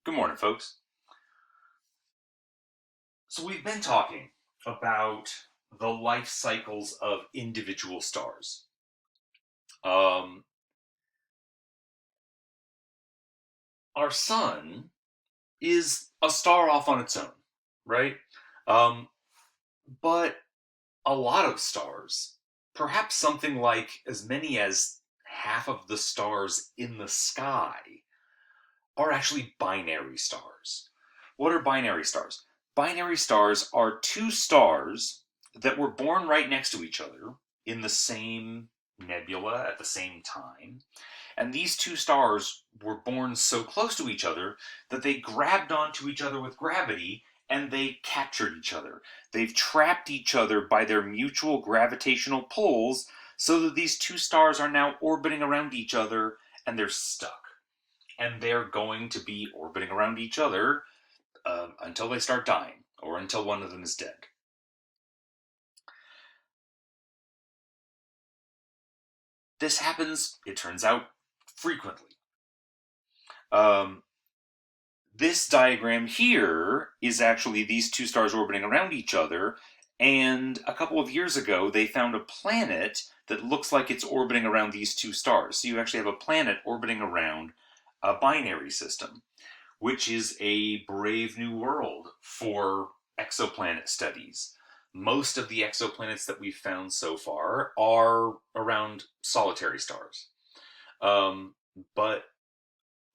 Good morning, folks. So we've been talking about the life cycles of individual stars. Um, our sun is a star off on its own, right? Um, but a lot of stars, perhaps something like as many as half of the stars in the sky, are actually binary stars. What are binary stars? Binary stars are two stars that were born right next to each other in the same nebula at the same time. And these two stars were born so close to each other that they grabbed onto each other with gravity and they captured each other. They've trapped each other by their mutual gravitational pulls so that these two stars are now orbiting around each other and they're stuck. And they're going to be orbiting around each other until they start dying or until one of them is dead. This happens, it turns out, frequently. Um, this diagram here is actually these two stars orbiting around each other, and a couple of years ago they found a planet that looks like it's orbiting around these two stars. So you actually have a planet orbiting around a binary system, which is a brave new world for exoplanet studies. Most of the exoplanets that we've found so far are around solitary stars. But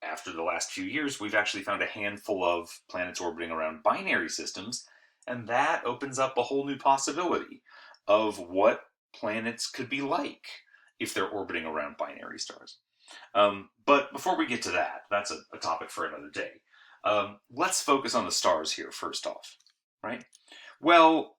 after the last few years, we've actually found a handful of planets orbiting around binary systems, and that opens up a whole new possibility of what planets could be like if they're orbiting around binary stars. But before we get to that, that's a topic for another day. Let's focus on the stars here first off, right? Well,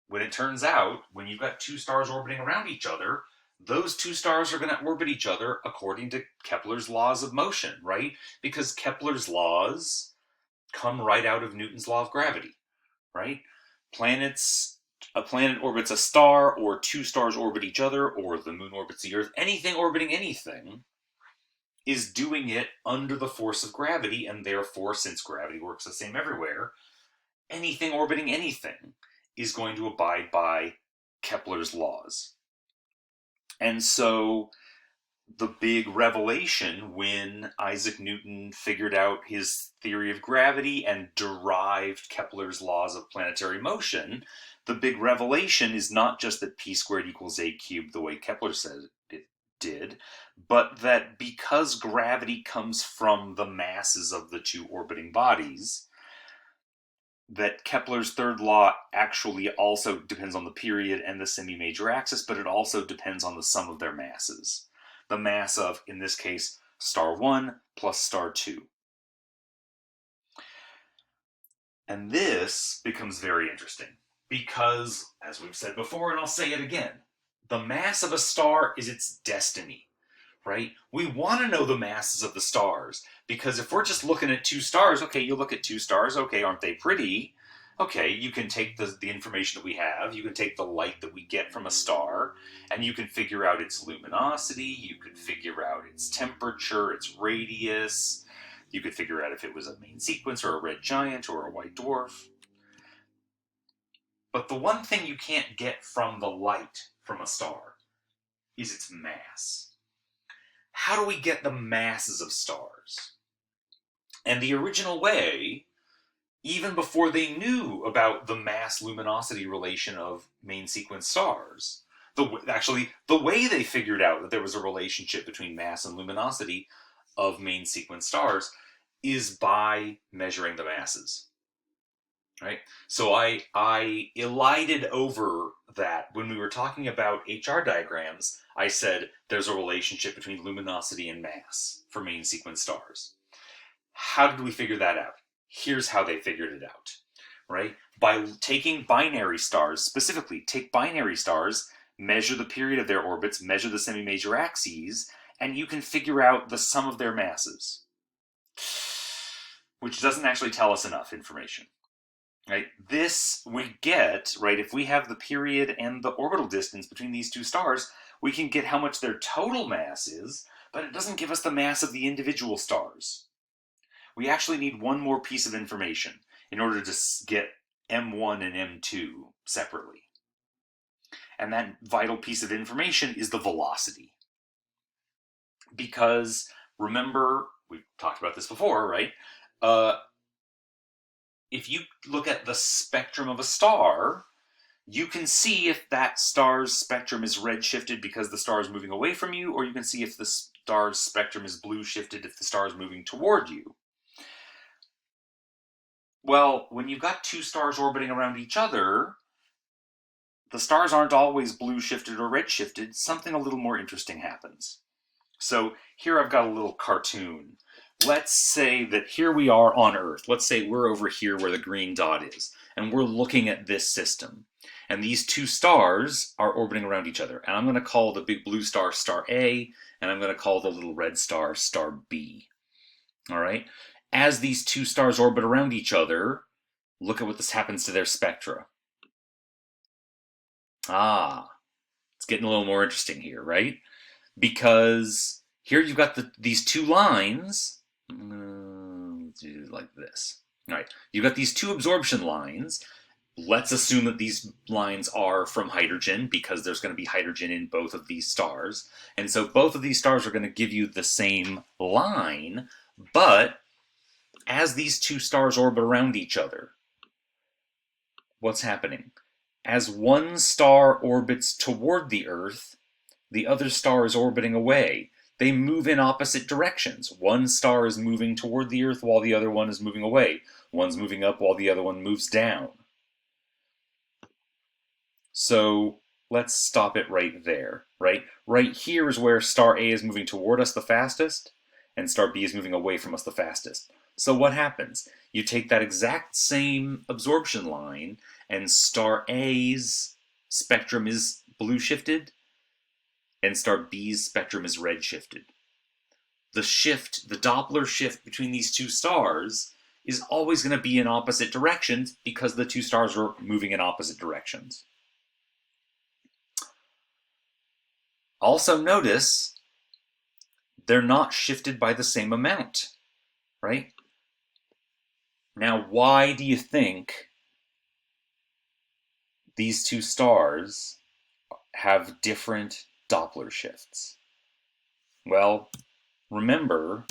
when it turns out, when you've got two stars orbiting around each other, those two stars are going to orbit each other according to Kepler's laws of motion, right? Because Kepler's laws come right out of Newton's law of gravity, right? A planet orbits a star, or two stars orbit each other, or the moon orbits the Earth. Anything orbiting anything is doing it under the force of gravity, and therefore, since gravity works the same everywhere, anything orbiting anything is going to abide by Kepler's laws. And so the big revelation when Isaac Newton figured out his theory of gravity and derived Kepler's laws of planetary motion, the big revelation is not just that p squared equals a cubed the way Kepler said it did, but that because gravity comes from the masses of the two orbiting bodies, that Kepler's third law actually also depends on the period and the semi-major axis, but it also depends on the sum of their masses. The mass of, in this case, star 1 plus star 2. And this becomes very interesting because, as we've said before, and I'll say it again, the mass of a star is its destiny, right? We want to know the masses of the stars because if we're just looking at two stars, okay, you look at two stars, okay, aren't they pretty? Okay, you can take the information that we have, you can take the light that we get from a star, and you can figure out its luminosity, you can figure out its temperature, its radius, you could figure out if it was a main sequence or a red giant or a white dwarf. But the one thing you can't get from the light from a star is its mass. How do we get the masses of stars? And the original way, even before they knew about the mass luminosity relation of main sequence stars, the way they figured out that there was a relationship between mass and luminosity of main sequence stars is by measuring the masses. Right? So I elided over that when we were talking about HR diagrams. I said there's a relationship between luminosity and mass for main sequence stars. How did we figure that out? Here's how they figured it out, right? By taking binary stars, specifically, take binary stars, measure the period of their orbits, measure the semi-major axes, and you can figure out the sum of their masses, which doesn't actually tell us enough information. Right? This we get, right, if we have the period and the orbital distance between these two stars, we can get how much their total mass is, but it doesn't give us the mass of the individual stars. We actually need one more piece of information in order to get M1 and M2 separately. And that vital piece of information is the velocity. Because, remember, we've talked about this before, right? If you look at the spectrum of a star, you can see if that star's spectrum is red-shifted because the star is moving away from you, or you can see if the star's spectrum is blue-shifted if the star is moving toward you. Well, when you've got two stars orbiting around each other, the stars aren't always blue-shifted or red-shifted. Something a little more interesting happens. So here I've got a little cartoon. Let's say that here we are on Earth. Let's say we're over here where the green dot is, and we're looking at this system. And these two stars are orbiting around each other. And I'm going to call the big blue star star A, and I'm going to call the little red star star B. All right? As these two stars orbit around each other, look at what this happens to their spectra. It's getting a little more interesting here, right? Because here you've got these two lines, like this. All right, you've got these two absorption lines. Let's assume that these lines are from hydrogen because there's going to be hydrogen in both of these stars. And so both of these stars are going to give you the same line, but as these two stars orbit around each other, what's happening? As one star orbits toward the Earth, the other star is orbiting away. They move in opposite directions. One star is moving toward the Earth while the other one is moving away. One's moving up while the other one moves down. So let's stop it right there, right? Right here is where star A is moving toward us the fastest, and star B is moving away from us the fastest. So what happens? You take that exact same absorption line, and star A's spectrum is blue shifted, and star B's spectrum is red shifted. The shift, the Doppler shift between these two stars is always going to be in opposite directions because the two stars are moving in opposite directions. Also notice they're not shifted by the same amount, right? Now, why do you think these two stars have different Doppler shifts? Well, remember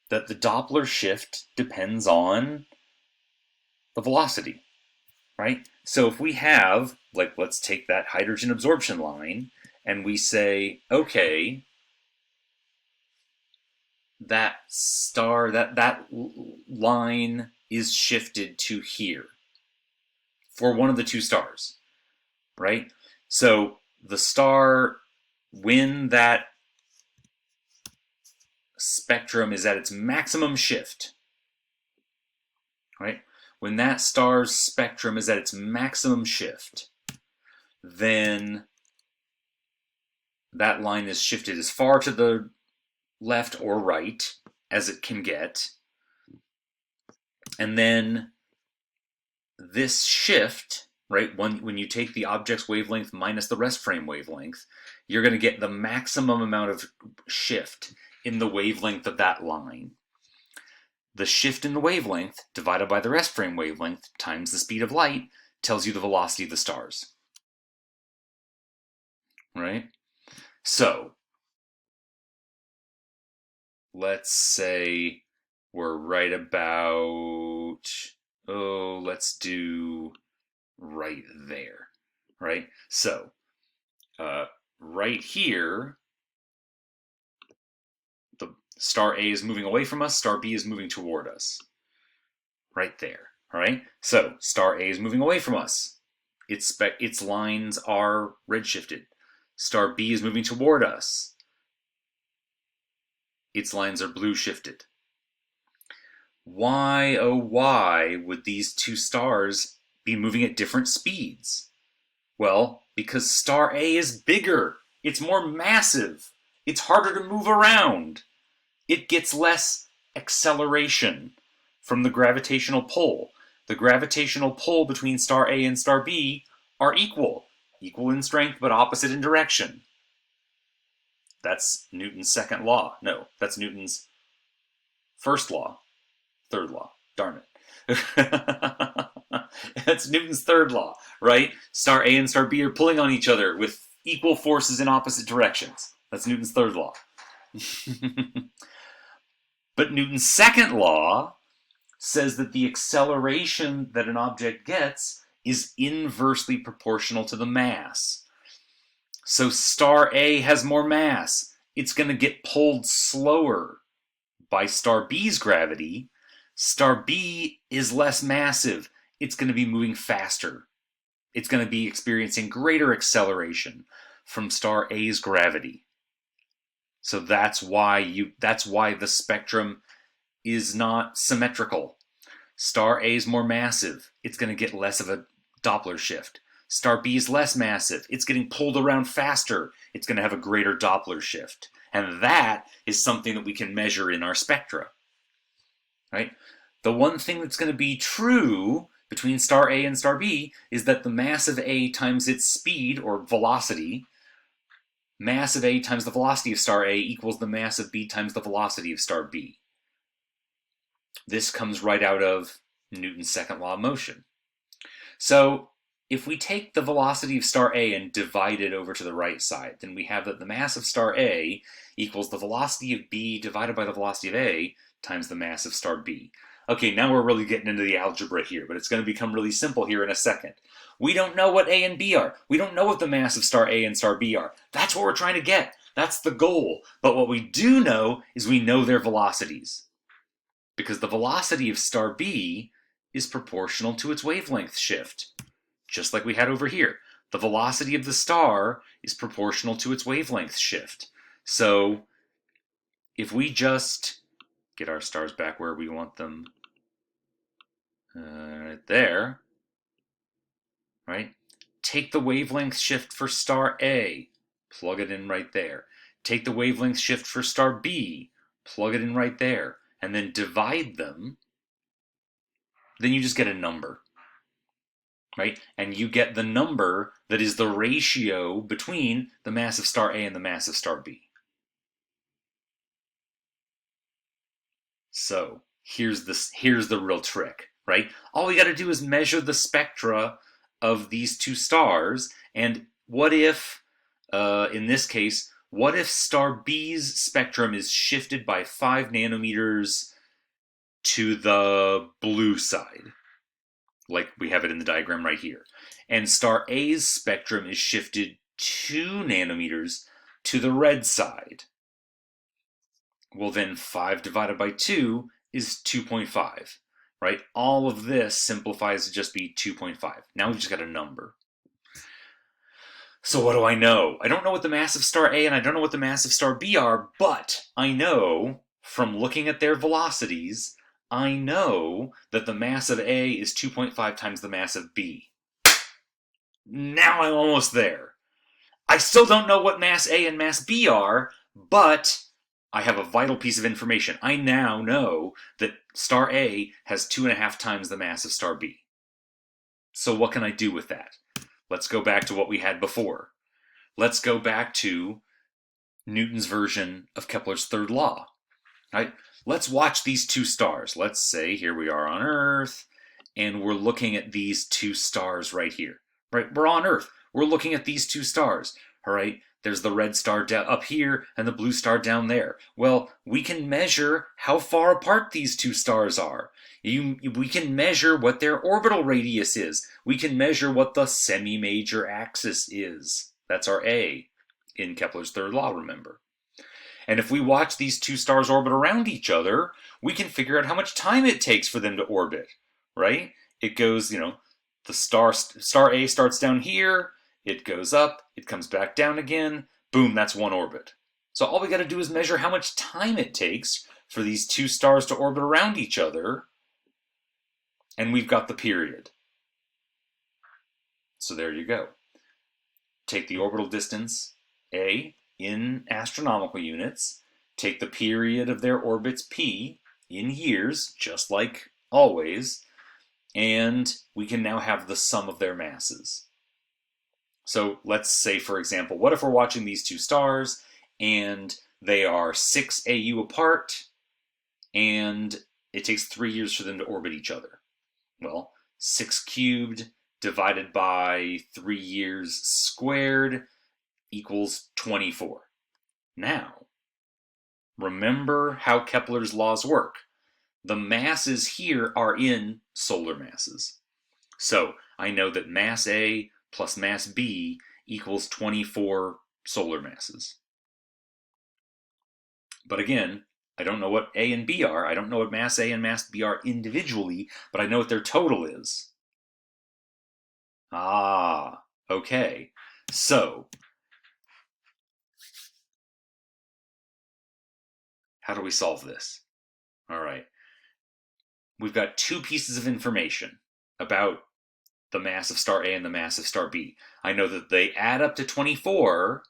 that the Doppler shift depends on the velocity, right? So if we have, like, let's take that hydrogen absorption line, and we say, okay, that star, that line is shifted to here for one of the two stars, right? So the star, when that spectrum is at its maximum shift, right? When that star's spectrum is at its maximum shift, then that line is shifted as far to the left or right as it can get. And then this shift, right, when you take the object's wavelength minus the rest frame wavelength, you're going to get the maximum amount of shift in the wavelength of that line. The shift in the wavelength divided by the rest frame wavelength times the speed of light tells you the velocity of the stars. Right? So, let's say we're right about, let's do right there, right? So, right here, the star A is moving away from us, star B is moving toward us. Right there, all right? So, star A is moving away from us. Its lines are redshifted. Star B is moving toward us. Its lines are blue shifted. Why, oh why, would these two stars be moving at different speeds? Well, because star A is bigger. It's more massive. It's harder to move around. It gets less acceleration from the gravitational pull. The gravitational pull between star A and star B are equal in strength but opposite in direction. That's Newton's second law. No, that's Newton's first law. Third law. Darn it. That's Newton's third law, right? Star A and star B are pulling on each other with equal forces in opposite directions. That's Newton's third law. But Newton's second law says that the acceleration that an object gets is inversely proportional to the mass. So star A has more mass. It's going to get pulled slower by star B's gravity. Star B is less massive. It's going to be moving faster. It's going to be experiencing greater acceleration from star A's gravity. So that's why the spectrum is not symmetrical. Star A is more massive. It's going to get less of a Doppler shift. Star B is less massive. It's getting pulled around faster. It's going to have a greater Doppler shift. And that is something that we can measure in our spectra. Right? The one thing that's going to be true between star A and star B is that the mass of A times its speed, or velocity, mass of A times the velocity of star A equals the mass of B times the velocity of star B. This comes right out of Newton's second law of motion. So if we take the velocity of star A and divide it over to the right side, then we have that the mass of star A equals the velocity of B divided by the velocity of A times the mass of star B. Okay, now we're really getting into the algebra here, but it's going to become really simple here in a second. We don't know what A and B are. We don't know what the mass of star A and star B are. That's what we're trying to get. That's the goal. But what we do know is we know their velocities. Because the velocity of star B is proportional to its wavelength shift. Just like we had over here. The velocity of the star is proportional to its wavelength shift. So if we just get our stars back where we want them, right there, right? Take the wavelength shift for star A, plug it in right there. Take the wavelength shift for star B, plug it in right there, and then divide them, then you just get a number. Right? And you get the number that is the ratio between the mass of star A and the mass of star B. So here's the real trick, right? All we got to do is measure the spectra of these two stars, and what if, in this case, what if star B's spectrum is shifted by 5 nanometers to the blue side? Like we have it in the diagram right here. And star A's spectrum is shifted 2 nanometers to the red side. Well, then 5 divided by 2 is 2.5, right? All of this simplifies to just be 2.5. Now we've just got a number. So what do I know? I don't know what the mass of star A and I don't know what the mass of star B are, but I know from looking at their velocities, I know that the mass of A is 2.5 times the mass of B. Now I'm almost there. I still don't know what mass A and mass B are, but I have a vital piece of information. I now know that star A has 2.5 times the mass of star B. So what can I do with that? Let's go back to what we had before. Let's go back to Newton's version of Kepler's third law. Right? Let's watch these two stars. Let's say here we are on Earth, and we're looking at these two stars right here. Right? We're on Earth. We're looking at these two stars. All right? There's the red star up here and the blue star down there. Well, we can measure how far apart these two stars are. We can measure what their orbital radius is. We can measure what the semi-major axis is. That's our A in Kepler's third law, remember. And if we watch these two stars orbit around each other, we can figure out how much time it takes for them to orbit, right? It goes, the star A starts down here, it goes up, it comes back down again, boom, that's one orbit. So all we got to do is measure how much time it takes for these two stars to orbit around each other, and we've got the period. So there you go. Take the orbital distance, A, in astronomical units, take the period of their orbits, P, in years, just like always, and we can now have the sum of their masses. So let's say, for example, what if we're watching these two stars, and they are 6 AU apart, and it takes 3 years for them to orbit each other. Well, 6 cubed divided by 3 years squared equals 24. Now, remember how Kepler's laws work. The masses here are in solar masses. So I know that mass A plus mass B equals 24 solar masses. But again, I don't know what A and B are. I don't know what mass A and mass B are individually, but I know what their total is. Ah, okay. So, how do we solve this? All right. We've got 2 pieces of information about the mass of star A and the mass of star B. I know that they add up to 24,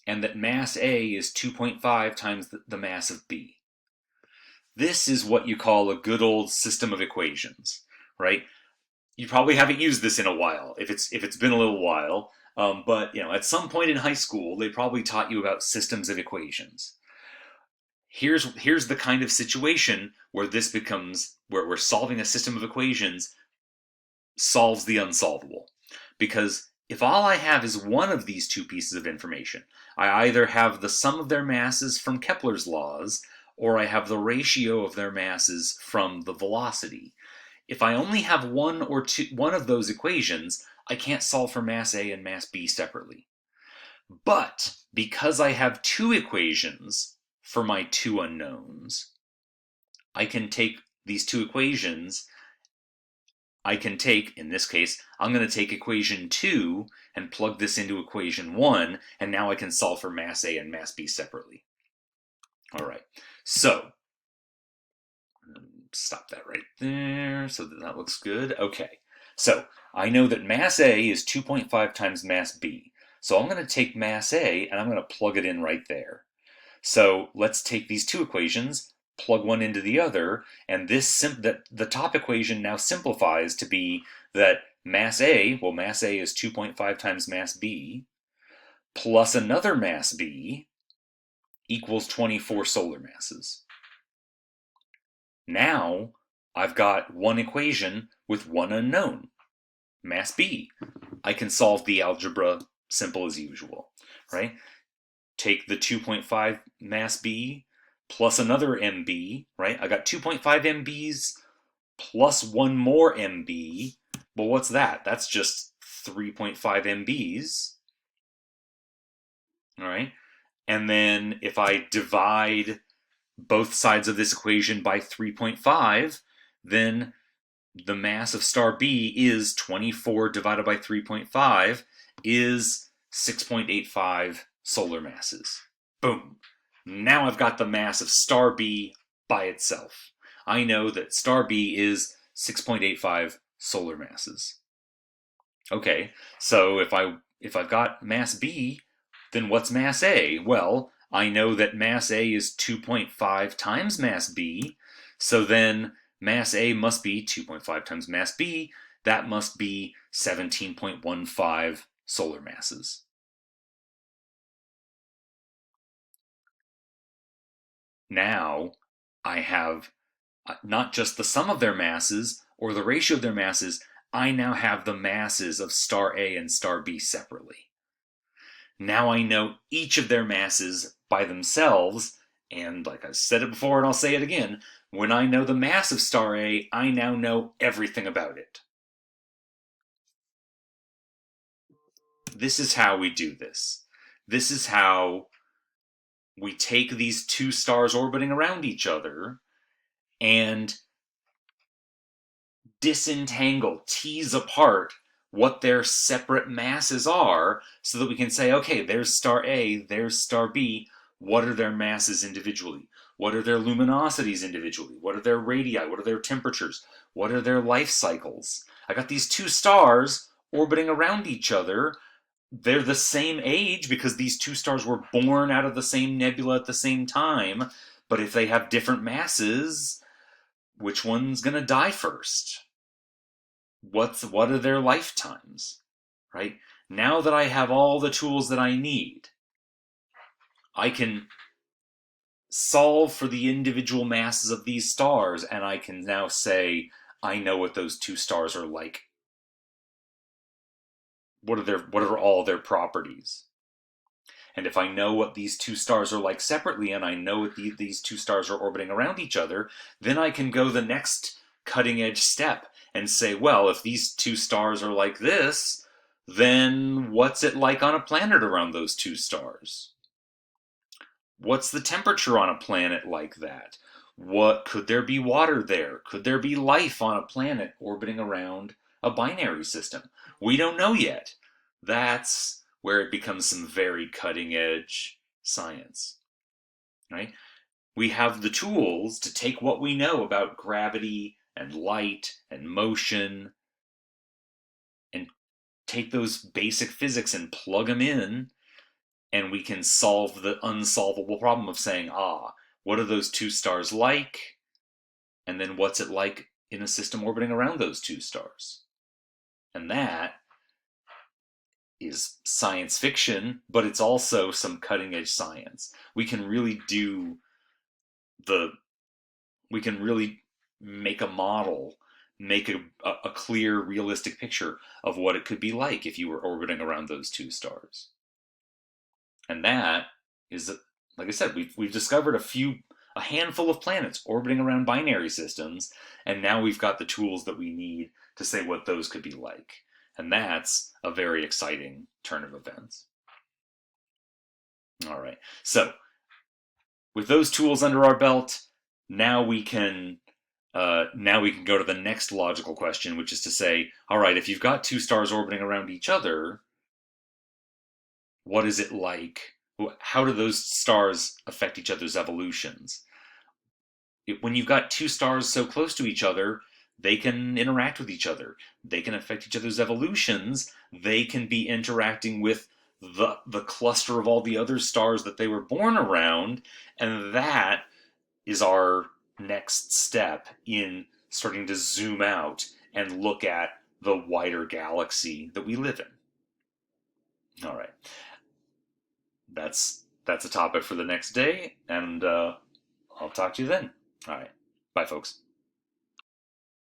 and that mass A is 2.5 times the mass of B. This is what you call a good old system of equations, right? You probably haven't used this in a while, if it's been a little while. But at some point in high school, they probably taught you about systems of equations. Here's the kind of situation where this becomes where we're solving a system of equations solves the unsolvable. Because if all I have is one of these 2 pieces of information, I either have the sum of their masses from Kepler's laws, or I have the ratio of their masses from the velocity. If I only have one of those equations, I can't solve for mass A and mass B separately. But because I have 2 equations for my 2 unknowns, I can take these 2 equations. In this case, I'm going to take equation 2 and plug this into equation 1, and now I can solve for mass A and mass B separately. All right, so stop that right there so that looks good. Okay, so I know that mass A is 2.5 times mass B. So I'm going to take mass A and I'm going to plug it in right there. So let's take these 2 equations, plug one into the other, and the top equation now simplifies to be that mass A is 2.5 times mass B, plus another mass B equals 24 solar masses. Now I've got one equation with one unknown, mass B. I can solve the algebra simple as usual, right? Take the 2.5 mass B plus another MB, right? I got 2.5 MBs plus one more MB. Well, what's that? That's just 3.5 MBs, all right? And then if I divide both sides of this equation by 3.5, then the mass of star B is 24 divided by 3.5 is 6.85 solar masses. Boom. Now I've got the mass of star B by itself. I know that star B is 6.85 solar masses. Okay, so if I've got mass B, then what's mass A? Well, I know that mass A is 2.5 times mass B, so then mass A must be 2.5 times mass B. That must be 17.15 solar masses. Now I have not just the sum of their masses or the ratio of their masses, I now have the masses of star A and star B separately. Now I know each of their masses by themselves, and like I said it before and I'll say it again, when I know the mass of star A, I now know everything about it. This is how we do this. This is how we take these 2 stars orbiting around each other and disentangle, tease apart what their separate masses are so that we can say, okay, there's star A, there's star B. What are their masses individually? What are their luminosities individually? What are their radii? What are their temperatures? What are their life cycles? I got these 2 stars orbiting around each other. They're the same age because these 2 stars were born out of the same nebula at the same time. But if they have different masses, which one's going to die first? What are their lifetimes, right? Now that I have all the tools that I need, I can solve for the individual masses of these stars, and I can now say, I know what those two stars are like. What are all their properties? And if I know what these two stars are like separately, and I know what these two stars are orbiting around each other, then I can go the next cutting edge step and say, well, if these two stars are like this, then what's it like on a planet around those two stars? What's the temperature on a planet like that? What could there be water there? Could there be life on a planet orbiting around a binary system? We don't know yet. That's where it becomes some very cutting edge science, right? We have the tools to take what we know about gravity and light and motion and take those basic physics and plug them in, and we can solve the unsolvable problem of saying, what are those two stars like? And then what's it like in a system orbiting around those two stars? And that is science fiction, but it's also some cutting edge science. We can really make a model, make a clear, realistic picture of what it could be like if you were orbiting around those two stars. And that is, like I said, we've discovered a handful of planets orbiting around binary systems, and now we've got the tools that we need to say what those could be like. And that's a very exciting turn of events. All right. So, with those tools under our belt, now we can go to the next logical question, which is to say, all right, if you've got two stars orbiting around each other, what is it like? How do those stars affect each other's evolutions? When you've got two stars so close to each other, they can interact with each other. They can affect each other's evolutions. They can be interacting with the cluster of all the other stars that they were born around. And that is our next step in starting to zoom out and look at the wider galaxy that we live in. All right. That's a topic for the next day, and I'll talk to you then. All right. Bye, folks.